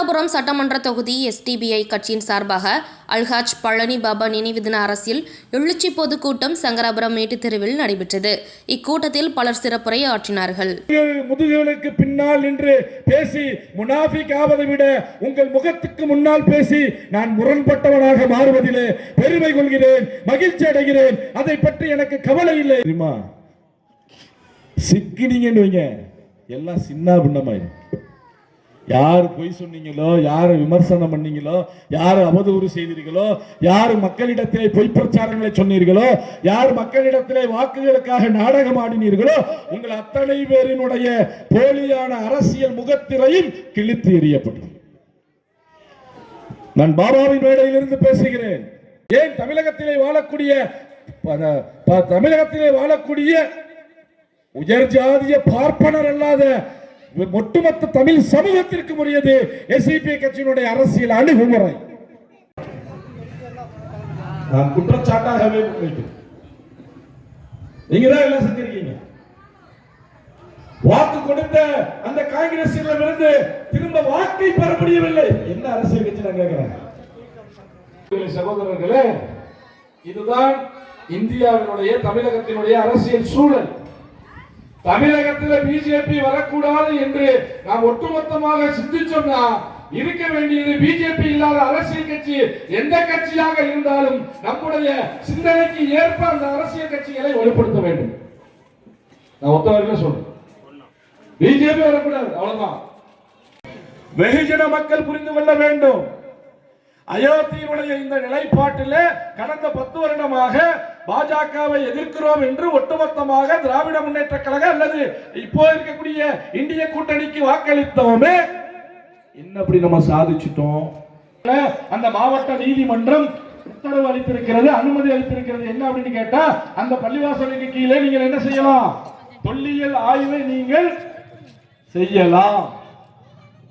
சங்கராபுரம் சட்டமன்ற தொகுதி SDBI கட்சியின் சார்பாக அல்ஹாஜ் பழனி பாபா நினைவு தின அரசியல் எழுச்சி பொதுக்கூட்டம் சங்கராபுரம் மேட்டுத்தெருவில் நடைபெற்றது. இக்கூட்டத்தில் பலர் சிறப்புரை ஆற்றினார்கள். முதுகுகளுக்கு பின்னால் நின்று பேசி முனாஃபிக் ஆவதை விட உங்கள் முகத்துக்கு முன்னால் பேசி நான் முரண்பட்டவனாக மாறுவதிலே பெருமை கொள்கிறேன், மகிழ்ச்சி அடைகிறேன். அதை பற்றி எனக்கு கவலை இல்லை. சிக்கினீங்கன்னு வைங்க, எல்லாம் சின்ன பின்னமாயிரும். யார் பொய் சொன்னீங்களோ, யார் விமர்சனம் பண்ணீங்களோ, யார் அவதூறு செய்தீர்களோ, யார் மக்களிடத்திலே பொய் பிரச்சாரங்களை சொன்னீர்களோ, யார் மக்களிடத்திலே வாக்குகளுக்காக நாடகம் ஆடினீர்களோ, உங்கள் அத்தனை பேரினுடைய போலியான அரசியல் முகத்திரையும் கிழித்து எறியப்படும். நான் பாபாவின் மேடையிலிருந்து பேசுகிறேன். ஏன் தமிழகத்திலே வாழக்கூடிய உயர் ஜாதிய பார்ப்பனர் அல்லாத ஒட்டுமொத்த தமிழ் சமூகத்திற்கு உரியது SDBI கட்சியினுடைய அரசியல் அணுகுமுறை. நான் குற்றச்சாட்டாகவே முன்வைக்கிறேன். நீங்க தான் எல்லாம் செஞ்சிருக்கீங்க. வாக்கு கொடுத்த அந்த காங்கிரசிலிருந்து திரும்ப வாக்கை பெற முடியவில்லை. என்ன அரசியல் கட்சி நான் கேட்கிறேன். சகோதரர்களே, இதுதான் இந்தியாவினுடைய தமிழகத்தினுடைய அரசியல் சூழல். தமிழகத்தில் பிஜேபி வரக்கூடாது என்று நாம் ஒட்டுமொத்தமாக சிந்திச்சோம்னா இருக்க வேண்டியது பிஜேபி இல்லாத அரசியல் கட்சி எந்த கட்சியாக இருந்தாலும் நம்முடைய சிந்தனைக்கு ஏற்ப அந்த அரசியல் கட்சிகளை வலுப்படுத்த வேண்டும். நான் ஒத்தவர்களே சொல்றேன், பிஜேபி வரக்கூடாது, அவ்வளவுதான். வெகுஜன மக்கள் புரிந்து கொள்ள வேண்டும். அயோத்தியினுடைய இந்த நிலைப்பாட்டில் கடந்த 10 வருடமாக பாஜகவை எதிர்க்கிறோம் என்று ஒட்டுமொத்தமாக திராவிட முன்னேற்ற கழகம் அல்லது இப்போ இருக்கக்கூடிய இந்திய கூட்டணிக்கு வாக்களித்தோமே, என்ன அப்படி நம்ம சாதிச்சிட்டோம். அந்த மாவட்ட நீதிமன்றம் உத்தரவு அளித்திருக்கிறது, அனுமதி அளித்திருக்கிறது. என்ன அப்படின்னு கேட்டா, அந்த பள்ளிவாசலுக்கு கீழே நீங்கள் என்ன செய்யலாம், தொல்லியல் ஆய்வை நீங்கள் செய்யலாம்.